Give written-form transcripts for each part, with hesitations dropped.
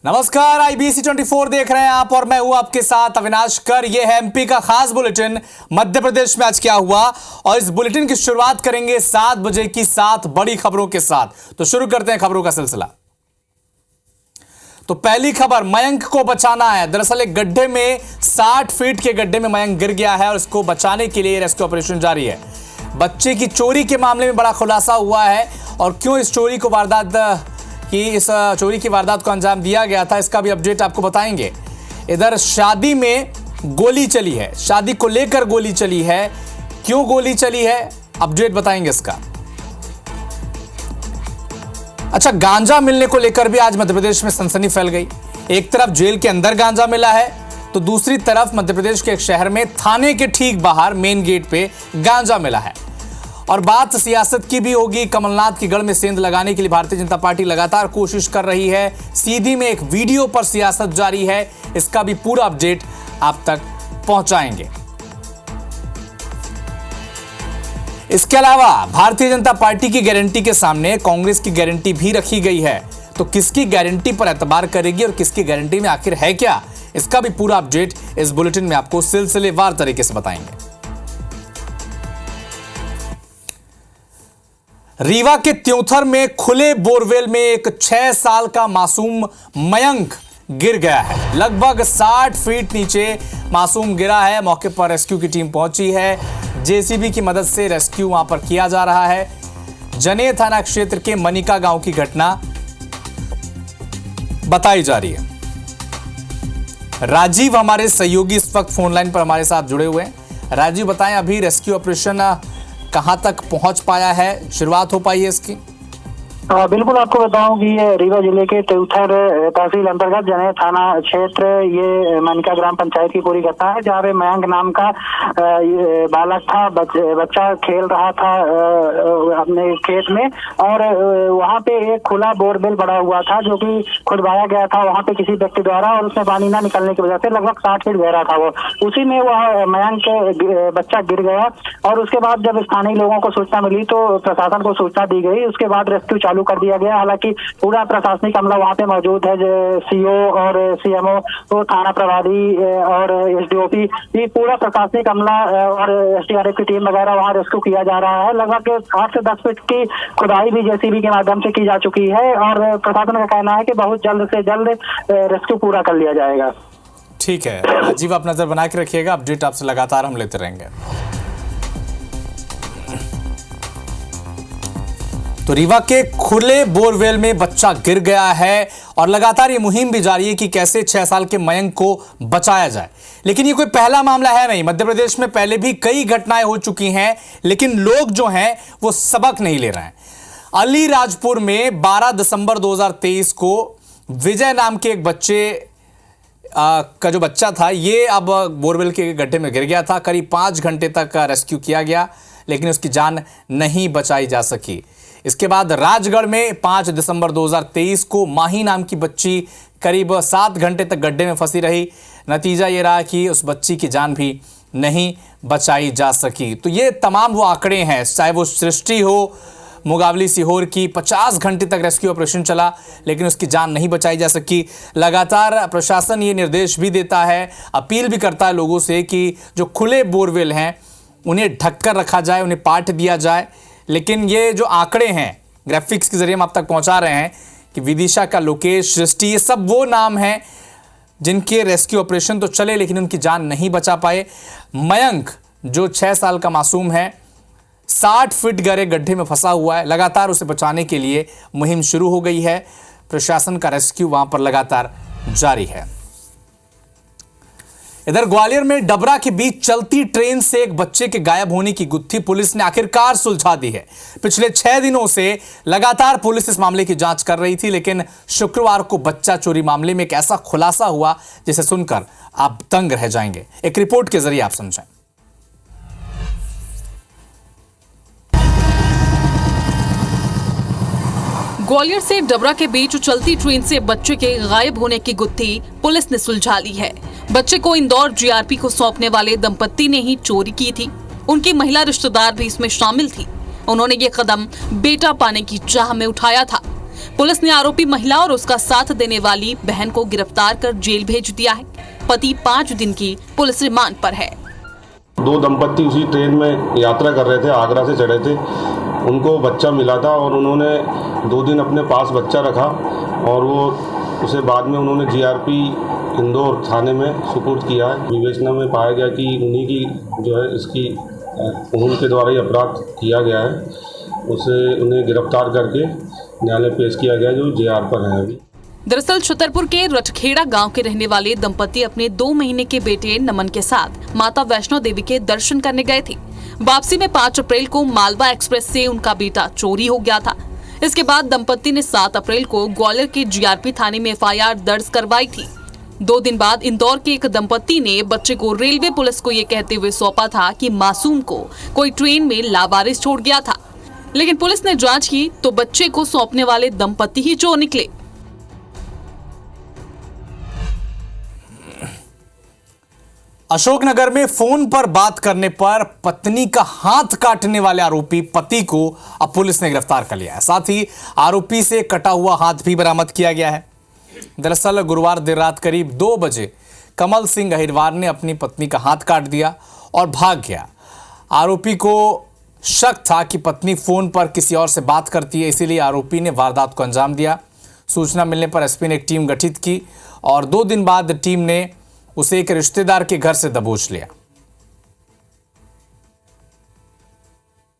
नमस्कार, IBC 24 देख रहे हैं आप और मैं हूं आपके साथ अविनाश कर। यह है MP का खास बुलेटिन मध्य प्रदेश में आज क्या हुआ, और इस बुलेटिन की शुरुआत करेंगे 7 बजे की 7 बड़ी खबरों के साथ। तो शुरू करते हैं खबरों का सिलसिला। तो पहली खबर, मयंक को बचाना है। दरअसल एक गड्ढे में 60 फीट के गड्ढे में मयंक गिर गया है और इसको बचाने के लिए रेस्क्यू ऑपरेशन जारी है। बच्चे की चोरी के मामले में बड़ा खुलासा हुआ है और क्यों इस चोरी की वारदात को अंजाम दिया गया था, इसका भी अपडेट आपको बताएंगे। इधर शादी में गोली चली है, शादी को लेकर गोली चली है, क्यों गोली चली है अपडेट बताएंगे इसका। अच्छा, गांजा मिलने को लेकर भी आज मध्य प्रदेश में सनसनी फैल गई। एक तरफ जेल के अंदर गांजा मिला है तो दूसरी तरफ मध्य प्रदेश के एक शहर में थाने के ठीक बाहर मेन गेट पे गांजा मिला है। और बात सियासत की भी होगी। कमलनाथ की गढ़ में सेंध लगाने के लिए भारतीय जनता पार्टी लगातार कोशिश कर रही है। सीधी में एक वीडियो पर सियासत जारी है, इसका भी पूरा अपडेट आप तक पहुंचाएंगे। इसके अलावा भारतीय जनता पार्टी की गारंटी के सामने कांग्रेस की गारंटी भी रखी गई है। तो किसकी गारंटी पर एतबार करेगी और किसकी गारंटी में आखिर है क्या, इसका भी पूरा अपडेट इस बुलेटिन में आपको सिलसिलेवार तरीके से बताएंगे। रीवा के त्योंथर में खुले बोरवेल में एक 6 साल का मासूम मयंक गिर गया है। लगभग 60 फीट नीचे मासूम गिरा है। मौके पर रेस्क्यू की टीम पहुंची है। जेसीबी की मदद से रेस्क्यू वहां पर किया जा रहा है। जनेह थाना क्षेत्र के मनिका गांव की घटना बताई जा रही है। राजीव हमारे सहयोगी इस वक्त फोन लाइन पर हमारे साथ जुड़े हुए हैं। राजीव, बताएं अभी रेस्क्यू ऑपरेशन कहां तक पहुंच पाया है, शुरुआत हो पाई है इसकी? बिल्कुल, आपको बताऊं कि ये रीवा जिले के त्योंथर तहसील अंतर्गत जनेह थाना क्षेत्र, ये मनिका ग्राम पंचायत की पूरी घटना है, जहाँ पे मयंक नाम का बालक था। बच्चा खेल रहा था अपने खेत में और वहाँ पे एक खुला बोरवेल पड़ा हुआ था जो कि खुदवाया गया था वहाँ पे किसी व्यक्ति द्वारा, और उसमें पानी ना निकलने की वजह से लगभग 60 फीट गहरा था वो। उसी में वह मयंक बच्चा गिर गया और उसके बाद जब स्थानीय लोगों को सूचना मिली तो प्रशासन को सूचना दी गई। उसके बाद रेस्क्यू चालू कर दिया गया। हालांकि पूरा प्रशासनिक अमला वहां पे मौजूद है, सीओ और सीएमओ, तो थाना प्रभारी और एसडीओपी, ये पूरा प्रशासनिक अमला और एसडीआरएफ की टीम वगैरह वहां रेस्क्यू किया जा रहा है। लगभग 8 से 10 फीट की खुदाई भी जेसीबी के माध्यम से की जा चुकी है और प्रशासन का कहना है कि बहुत जल्द से जल्द रेस्क्यू पूरा कर लिया जाएगा। ठीक है राजीव, आप नजर बना के रखिएगा, अपडेट आपसे लगातार हम लेते रहेंगे। तो रीवा के खुले बोरवेल में बच्चा गिर गया है और लगातार ये मुहिम भी जारी है कि कैसे 6 साल के मयंक को बचाया जाए। लेकिन ये कोई पहला मामला है नहीं। मध्य प्रदेश में पहले भी कई घटनाएं हो चुकी हैं, लेकिन लोग जो हैं वो सबक नहीं ले रहे हैं। अलीराजपुर में 12 दिसंबर 2023 को विजय नाम के एक बच्चे का जो बच्चा था, ये अब बोरवेल के गड्ढे में गिर गया था। करीब 5 घंटे तक रेस्क्यू किया गया लेकिन उसकी जान नहीं बचाई जा सकी। इसके बाद राजगढ़ में 5 दिसंबर 2023 को माही नाम की बच्ची करीब 7 घंटे तक गड्ढे में फंसी रही। नतीजा ये रहा कि उस बच्ची की जान भी नहीं बचाई जा सकी। तो ये तमाम वो आंकड़े हैं, चाहे वो सृष्टि हो मुगावली सीहोर की, 50 घंटे तक रेस्क्यू ऑपरेशन चला लेकिन उसकी जान नहीं बचाई जा सकी। लगातार प्रशासन ये निर्देश भी देता है, अपील भी करता है लोगों से कि जो खुले बोरवेल हैं उन्हें ढककर रखा जाए, उन्हें पाट दिया जाए। लेकिन ये जो आंकड़े हैं ग्राफिक्स के जरिए हम आप तक पहुंचा रहे हैं कि विदिशा का लोकेश, सृष्टि, ये सब वो नाम हैं जिनके रेस्क्यू ऑपरेशन तो चले लेकिन उनकी जान नहीं बचा पाए। मयंक जो 6 साल का मासूम है 60 फीट गहरे गड्ढे में फंसा हुआ है। लगातार उसे बचाने के लिए मुहिम शुरू हो गई है। प्रशासन का रेस्क्यू वहां पर लगातार जारी है। इधर ग्वालियर में डबरा के बीच चलती ट्रेन से एक बच्चे के गायब होने की गुत्थी पुलिस ने आखिरकार सुलझा दी है। पिछले 6 दिनों से लगातार पुलिस इस मामले की जांच कर रही थी, लेकिन शुक्रवार को बच्चा चोरी मामले में एक ऐसा खुलासा हुआ जिसे सुनकर आप दंग रह जाएंगे। एक रिपोर्ट के जरिए आप समझें। ग्वालियर से डबरा के बीच चलती ट्रेन से बच्चे के गायब होने की गुत्थी पुलिस ने सुलझा ली है। बच्चे को इंदौर जीआरपी को सौंपने वाले दंपत्ति ने ही चोरी की थी। उनकी महिला रिश्तेदार भी इसमें शामिल थी। उन्होंने ये कदम बेटा पाने की चाह में उठाया था। पुलिस ने आरोपी महिला और उसका साथ देने वाली बहन को गिरफ्तार कर जेल भेज दिया है। पति 5 दिन की पुलिस रिमांड पर है। 2 दंपत्ति उसी ट्रेन में यात्रा कर रहे थे, आगरा से चढ़े थे। उनको बच्चा मिला था और उन्होंने 2 दिन अपने पास बच्चा रखा और वो उसे बाद में उन्होंने जीआरपी इंदौर थाने में सुपुर्द किया है। विवेचना में पाया गया कि उन्हीं की जो है इसकी उनके द्वारा ही अपराध किया गया है। उन्हें गिरफ्तार करके न्यायालय पेश किया गया जो जेआर पर है अभी। दरअसल छतरपुर के रटखेड़ा गांव के रहने वाले दंपति अपने 2 महीने के बेटे नमन के साथ माता वैष्णो देवी के दर्शन करने गए थे। वापसी में 5 अप्रैल को मालवा एक्सप्रेस से उनका बेटा चोरी हो गया था। इसके बाद दंपति ने 7 अप्रैल को ग्वालियर के जीआरपी थाने में एफआईआर दर्ज करवाई थी। 2 दिन बाद इंदौर के एक दंपति ने बच्चे को रेलवे पुलिस को ये कहते हुए सौंपा था कि मासूम को कोई ट्रेन में लावारिस छोड़ गया था, लेकिन पुलिस ने जांच की तो बच्चे को सौंपने वाले दंपति ही चोर निकले। अशोकनगर में फोन पर बात करने पर पत्नी का हाथ काटने वाले आरोपी पति को अब पुलिस ने गिरफ्तार कर लिया है। साथ ही आरोपी से कटा हुआ हाथ भी बरामद किया गया है। दरअसल गुरुवार देर रात करीब 2 बजे कमल सिंह अहिरवार ने अपनी पत्नी का हाथ काट दिया और भाग गया। आरोपी को शक था कि पत्नी फोन पर किसी और से बात करती है, इसीलिए आरोपी ने वारदात को अंजाम दिया। सूचना मिलने पर एसपी ने एक टीम गठित की और 2 दिन बाद टीम ने उसे एक रिश्तेदार के घर से दबोच लिया।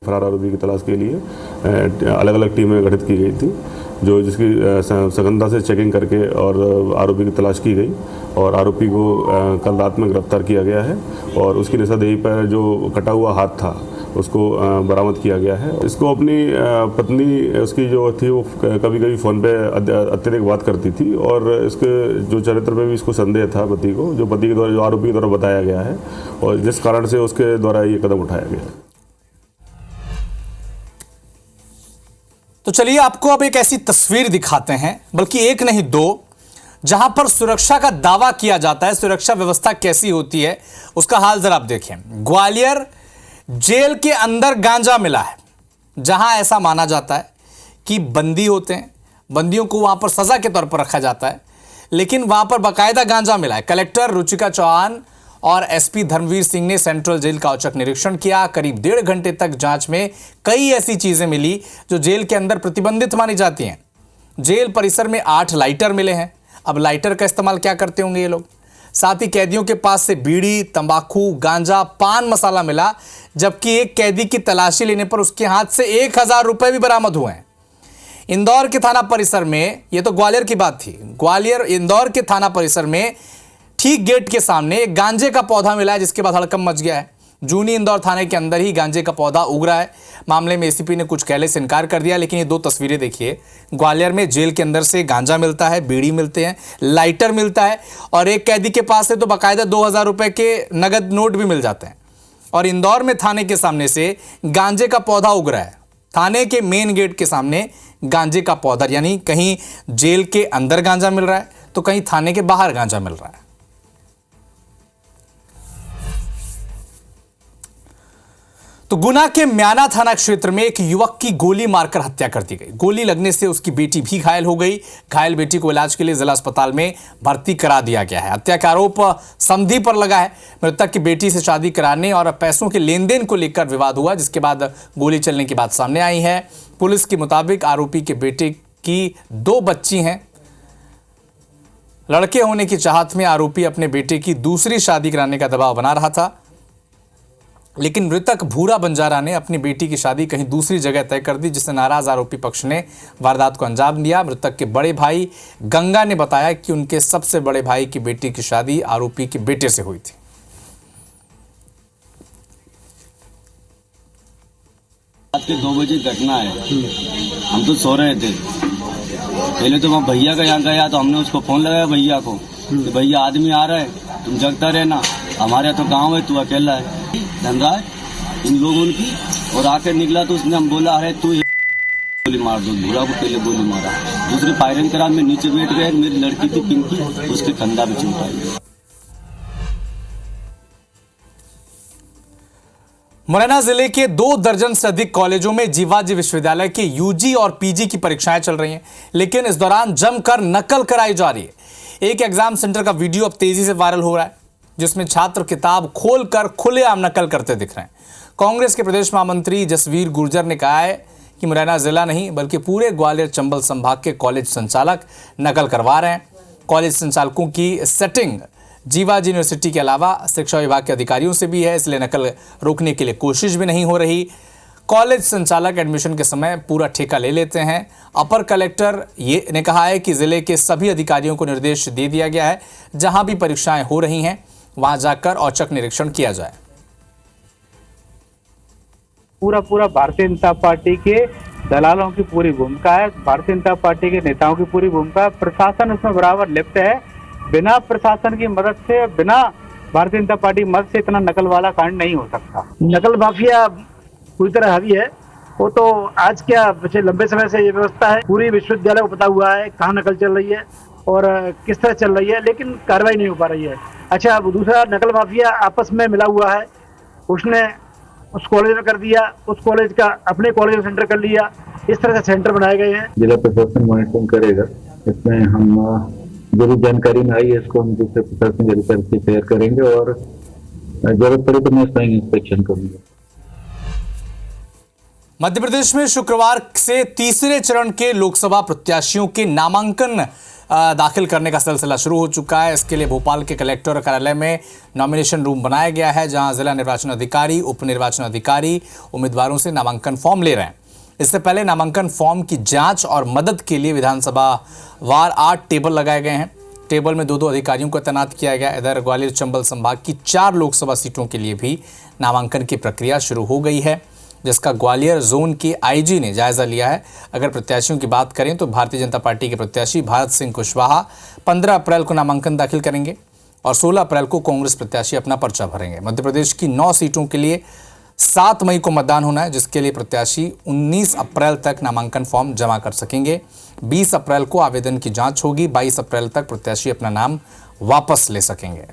फरार आरोपी की तलाश के लिए अलग अलग टीमें गठित की गई थी, जो जिसकी सघनता से चेकिंग करके और आरोपी की तलाश की गई और आरोपी को कल रात में गिरफ्तार किया गया है और उसकी निशानदेही पर जो कटा हुआ हाथ था उसको बरामद किया गया है। इसको अपनी पत्नी उसकी जो थी वो कभी कभी फ़ोन पे अत्यधिक बात करती थी और इसके जो चरित्र पे भी इसको संदेह था पति को, जो पति के द्वारा जो आरोपी के द्वारा बताया गया है और जिस कारण से उसके द्वारा ये कदम उठाया गया है। तो चलिए आपको अब एक ऐसी तस्वीर दिखाते हैं, बल्कि एक नहीं 2, जहां पर सुरक्षा का दावा किया जाता है। सुरक्षा व्यवस्था कैसी होती है उसका हाल जरा आप देखें। ग्वालियर जेल के अंदर गांजा मिला है, जहां ऐसा माना जाता है कि बंदी होते हैं, बंदियों को वहां पर सजा के तौर पर रखा जाता है, लेकिन वहां पर बाकायदा गांजा मिला है। कलेक्टर रुचिका चौहान और एसपी धर्मवीर सिंह ने सेंट्रल जेल का औचक निरीक्षण किया। करीब 1.5 घंटे तक जांच में कई ऐसी चीजें मिली जो जेल के अंदर प्रतिबंधित मानी जाती हैं। जेल परिसर में 8 लाइटर मिले हैं। अब लाइटर का इस्तेमाल क्या करते होंगे ये लोग। साथ ही कैदियों के पास से बीड़ी, तंबाकू, गांजा, पान मसाला मिला, जबकि एक कैदी की तलाशी लेने पर उसके हाथ से 1000 रुपए भी बरामद हुए हैं। इंदौर के थाना परिसर में, यह तो ग्वालियर की बात थी, ग्वालियर इंदौर के थाना परिसर में ठीक गेट के सामने एक गांजे का पौधा मिला है, जिसके बाद हड़कंप मच गया है। जूनी इंदौर थाने के अंदर ही गांजे का पौधा उग रहा है। मामले में एसीपी ने कुछ कहने से इनकार कर दिया, लेकिन ये 2 तस्वीरें देखिए। ग्वालियर में जेल के अंदर से गांजा मिलता है, बीड़ी मिलते हैं, लाइटर मिलता है और एक कैदी के पास से तो बाकायदा 2000 रुपए के नगद नोट भी मिल जाते हैं। और इंदौर में थाने के सामने से गांजे का पौधा उग रहा है। थाने के मेन गेट के सामने गांजे का पौधा, यानी कहीं जेल के अंदर गांजा मिल रहा है तो कहीं थाने के बाहर गांजा मिल रहा है। तो गुना के म्याना थाना क्षेत्र में एक युवक की गोली मारकर हत्या कर दी गई। गोली लगने से उसकी बेटी भी घायल हो गई। घायल बेटी को इलाज के लिए जिला अस्पताल में भर्ती करा दिया गया है। हत्या का आरोप समधी पर लगा है। मृतक की बेटी से शादी कराने और पैसों के लेन देन को लेकर विवाद हुआ, जिसके बाद गोली चलने की बात सामने आई है। पुलिस के मुताबिक आरोपी के बेटे की 2 बच्ची हैं। लड़के होने की चाहत में आरोपी अपने बेटे की दूसरी शादी कराने का दबाव बना रहा था, लेकिन मृतक भूरा बंजारा ने अपनी बेटी की शादी कहीं दूसरी जगह तय कर दी, जिससे नाराज आरोपी पक्ष ने वारदात को अंजाम दिया। मृतक के बड़े भाई गंगा ने बताया कि उनके सबसे बड़े भाई की बेटी की शादी आरोपी के बेटे से हुई थी। रात के 2 बजे घटना है। हम तो सो रहे थे। पहले तो वहाँ भैया का यहाँ गया तो हमने उसको फोन लगाया भैया को कि भैया आदमी आ रहा है, तुम जगता रहना, हमारे तो गांव है, तू अकेला है। धनराज इन लोगों की और आकर निकला तो उसने हम बोला अरे तू गोली मार दो। भूरा को पहले गोली मारा, दूसरे फायरिंग करा, मैं नीचे बैठ गया। मेरी लड़की थी पिंकी, उसके कंधा भी चोट आई। मुरैना जिले के 2 दर्जन से अधिक कॉलेजों में जीवाजी विश्वविद्यालय के यूजी और पीजी की परीक्षाएं चल रही हैं, लेकिन इस दौरान जमकर नकल कराई जा रही है। एक एग्जाम सेंटर का वीडियो अब तेजी से वायरल हो रहा है, जिसमें छात्र किताब खोलकर खुलेआम नकल करते दिख रहे हैं। कांग्रेस के प्रदेश महामंत्री जसवीर गुर्जर ने कहा है कि मुरैना जिला नहीं बल्कि पूरे ग्वालियर चंबल संभाग के कॉलेज संचालक नकल करवा रहे हैं। कॉलेज संचालकों की सेटिंग जीवाजी यूनिवर्सिटी के अलावा शिक्षा विभाग के अधिकारियों से भी है, इसलिए नकल रोकने के लिए कोशिश भी नहीं हो रही। कॉलेज संचालक एडमिशन के समय पूरा ठेका ले लेते हैं। अपर कलेक्टर ये ने कहा है कि जिले के सभी अधिकारियों को निर्देश दे दिया गया है, जहां भी परीक्षाएं हो रही हैं वहां जाकर औचक निरीक्षण किया जाए। पूरा भारतीय जनता पार्टी के दलालों की पूरी भूमिका है, भारतीय जनता पार्टी के नेताओं की पूरी भूमिका है। प्रशासन उसमें बराबर लिप्त है। बिना प्रशासन की मदद से, बिना भारतीय जनता पार्टी की मदद से इतना नकल वाला कांड नहीं हो सकता। नकल माफिया पूरी तरह हावी है। वो तो आज क्या, पिछले लंबे समय से ये व्यवस्था है। पूरी विश्वविद्यालय को पता हुआ है कहाँ नकल चल रही है और किस तरह चल रही है, लेकिन कार्रवाई नहीं हो पा रही है। अच्छा, दूसरा नकल माफिया आपस में मिला हुआ है। उसने उस कॉलेज में कर दिया, उस कॉलेज का अपने कॉलेज में सेंटर कर लिया। इस तरह से सेंटर बनाए गए हैं। जिला प्रशासन मॉनिटरिंग करेगा। इसमें हम जो भी जानकारी में आई है इसको हम दूसरे प्रशासन के अधिकारी से शेयर करेंगे और जरूरत पड़े तो मैं स्वयं इंस्पेक्शन करूंगा। मध्य प्रदेश में शुक्रवार से तीसरे चरण के लोकसभा प्रत्याशियों के नामांकन दाखिल करने का सिलसिला शुरू हो चुका है। इसके लिए भोपाल के कलेक्टर कार्यालय में नॉमिनेशन रूम बनाया गया है, जहां जिला निर्वाचन अधिकारी, उप निर्वाचन अधिकारी उम्मीदवारों से नामांकन फॉर्म ले रहे हैं। इससे पहले नामांकन फॉर्म की जांच और मदद के लिए विधानसभा वार 8 टेबल लगाए गए हैं। टेबल में 2-2 अधिकारियों को तैनात किया गया। इधर ग्वालियर चंबल संभाग की 4 लोकसभा सीटों के लिए भी नामांकन की प्रक्रिया शुरू हो गई है, जिसका ग्वालियर जोन के आईजी ने जायजा लिया है। अगर प्रत्याशियों की बात करें तो भारतीय जनता पार्टी के प्रत्याशी भारत सिंह कुशवाहा 15 अप्रैल को नामांकन दाखिल करेंगे और 16 अप्रैल को कांग्रेस प्रत्याशी अपना पर्चा भरेंगे। मध्य प्रदेश की 9 सीटों के लिए 7 मई को मतदान होना है, जिसके लिए प्रत्याशी 19 अप्रैल तक नामांकन फॉर्म जमा कर सकेंगे। 20 अप्रैल को आवेदन की जांच होगी। 22 अप्रैल तक प्रत्याशी अपना नाम वापस ले सकेंगे।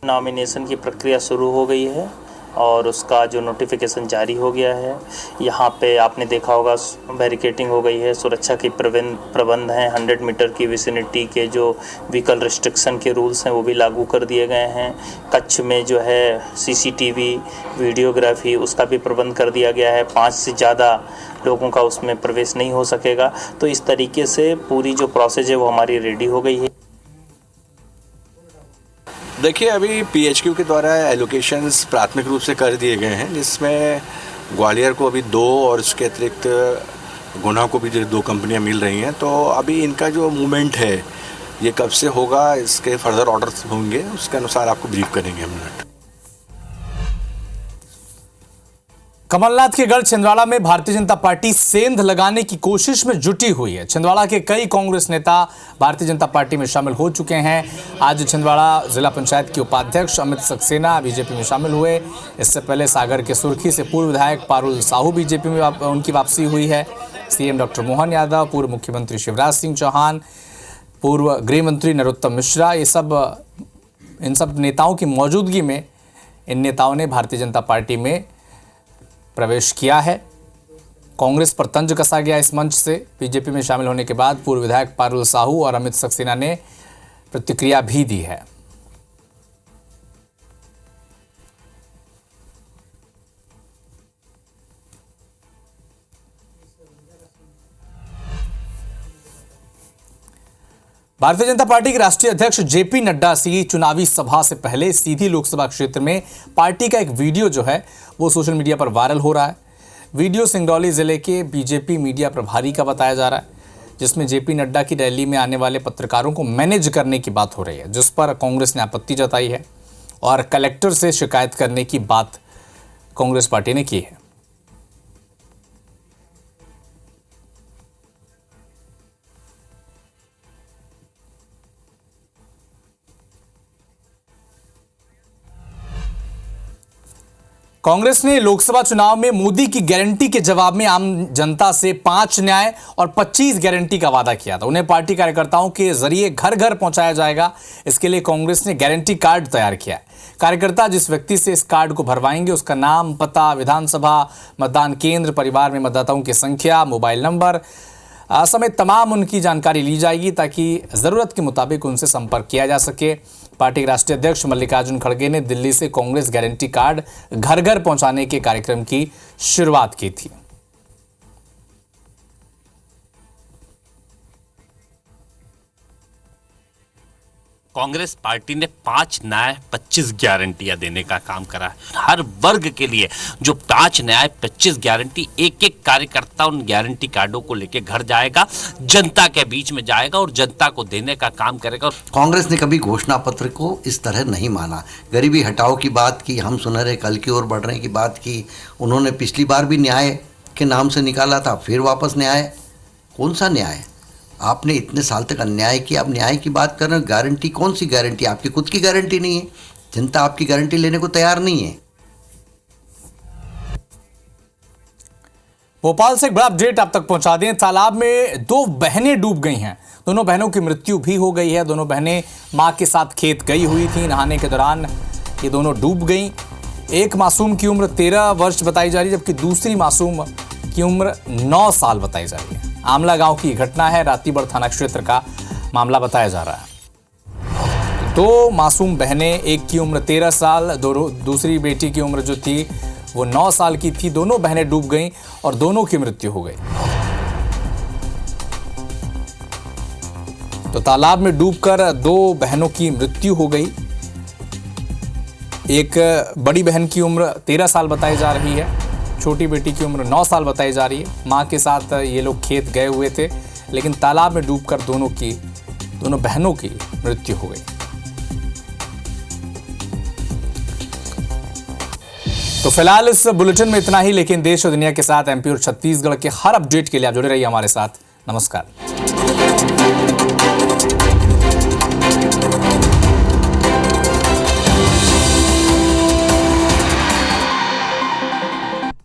नॉमिनेशन की प्रक्रिया शुरू हो गई है और उसका जो नोटिफिकेशन जारी हो गया है। यहाँ पे आपने देखा होगा बैरिकेटिंग हो गई है, सुरक्षा की प्रबंध हैं। 100 मीटर की विसिनिटी के जो व्हीकल रिस्ट्रिक्शन के रूल्स हैं वो भी लागू कर दिए गए हैं। कच्छ में जो है सीसीटीवी वीडियोग्राफी उसका भी प्रबंध कर दिया गया है। 5 से ज़्यादा लोगों का उसमें प्रवेश नहीं हो सकेगा। तो इस तरीके से पूरी जो प्रोसेस है वो हमारी रेडी हो गई है। देखिए, अभी पीएचक्यू के द्वारा एलोकेशंस प्राथमिक रूप से कर दिए गए हैं, जिसमें ग्वालियर को अभी 2 और इसके अतिरिक्त गुना को भी 2 कंपनियां मिल रही हैं। तो अभी इनका जो मूवमेंट है ये कब से होगा, इसके फर्दर ऑर्डर्स होंगे, उसके अनुसार आपको ब्रीफ करेंगे हम। कमलनाथ के गढ़ छिंदवाड़ा में भारतीय जनता पार्टी सेंध लगाने की कोशिश में जुटी हुई है। छिंदवाड़ा के कई कांग्रेस नेता भारतीय जनता पार्टी में शामिल हो चुके हैं। आज छिंदवाड़ा जिला पंचायत के उपाध्यक्ष अमित सक्सेना बीजेपी में शामिल हुए। इससे पहले सागर के सुर्खी से पूर्व विधायक पारुल साहू बीजेपी में उनकी वापसी हुई है। सीएम डॉक्टर मोहन यादव, पूर्व मुख्यमंत्री शिवराज सिंह चौहान, पूर्व गृह मंत्री नरोत्तम मिश्रा, इन सब नेताओं की मौजूदगी में इन नेताओं ने भारतीय जनता पार्टी में प्रवेश किया है। कांग्रेस पर तंज कसा गया इस मंच से। बीजेपी में शामिल होने के बाद पूर्व विधायक पारुल साहू और अमित सक्सेना ने प्रतिक्रिया भी दी है। भारतीय जनता पार्टी के राष्ट्रीय अध्यक्ष जेपी नड्डा की चुनावी सभा से पहले सीधी लोकसभा क्षेत्र में पार्टी का एक वीडियो जो है वो सोशल मीडिया पर वायरल हो रहा है। वीडियो सिंगरौली जिले के बीजेपी मीडिया प्रभारी का बताया जा रहा है, जिसमें जेपी नड्डा की रैली में आने वाले पत्रकारों को मैनेज करने की बात हो रही है, जिस पर कांग्रेस ने आपत्ति जताई है और कलेक्टर से शिकायत करने की बात कांग्रेस पार्टी ने की है। कांग्रेस ने लोकसभा चुनाव में मोदी की गारंटी के जवाब में आम जनता से 5 न्याय और 25 गारंटी का वादा किया था। उन्हें पार्टी कार्यकर्ताओं के जरिए घर घर पहुंचाया जाएगा। इसके लिए कांग्रेस ने गारंटी कार्ड तैयार किया है। कार्यकर्ता जिस व्यक्ति से इस कार्ड को भरवाएंगे उसका नाम, पता, विधानसभा, मतदान केंद्र, परिवार में मतदाताओं की संख्या, मोबाइल नंबर समेत तमाम उनकी जानकारी ली जाएगी ताकि ज़रूरत के मुताबिक उनसे संपर्क किया जा सके। पार्टी के राष्ट्रीय अध्यक्ष मल्लिकार्जुन खड़गे ने दिल्ली से कांग्रेस गारंटी कार्ड घर घर पहुंचाने के कार्यक्रम की शुरुआत की थी। कांग्रेस पार्टी ने 5 न्याय 25 गारंटियां देने का काम करा है। हर वर्ग के लिए जो 5 न्याय 25 गारंटी, एक एक कार्यकर्ता उन गारंटी कार्डों को लेके घर जाएगा, जनता के बीच में जाएगा और जनता को देने का काम करेगा। कांग्रेस ने कभी घोषणा पत्र को इस तरह नहीं माना। गरीबी हटाओ की बात की, हम सुनहरे कल की ओर बढ़ने की बात की। उन्होंने पिछली बार भी न्याय के नाम से निकाला था, फिर वापस न्याय। कौन सा न्याय? आपने इतने साल तक अन्याय किया, अब न्याय की बात कर रहे हो। गारंटी कौन सी गारंटी? आपकी खुद की गारंटी नहीं है। जनता आपकी गारंटी लेने को तैयार नहीं है। भोपाल से एक बड़ा अपडेट आप तक पहुंचा दें। तालाब में 2 बहनें डूब गई हैं। दोनों बहनों की मृत्यु भी हो गई है। दोनों बहनें मां के साथ खेत गई हुई थी। नहाने के दौरान ये दोनों डूब गई। एक मासूम की उम्र 13 वर्ष बताई जा रही है, जबकि दूसरी मासूम की उम्र 9 साल बताई जा रही है। आमला गांव की घटना है। रातीबड़ थाना क्षेत्र का मामला बताया जा रहा है। 2 मासूम बहनें, एक की उम्र 13 साल, दूसरी बेटी की उम्र जो थी वो 9 साल की थी। दोनों बहनें डूब गईं और दोनों की मृत्यु हो गई। तो तालाब में डूबकर 2 बहनों की मृत्यु हो गई। एक बड़ी बहन की उम्र 13 साल बताई जा रही है, छोटी बेटी की उम्र 9 साल बताई जा रही है। मां के साथ ये लोग खेत गए हुए थे, लेकिन तालाब में डूबकर दोनों बहनों की मृत्यु हो गई। तो फिलहाल इस बुलेटिन में इतना ही, लेकिन देश और दुनिया के साथ एमपी और छत्तीसगढ़ के हर अपडेट के लिए आप जुड़े रहिए हमारे साथ। नमस्कार।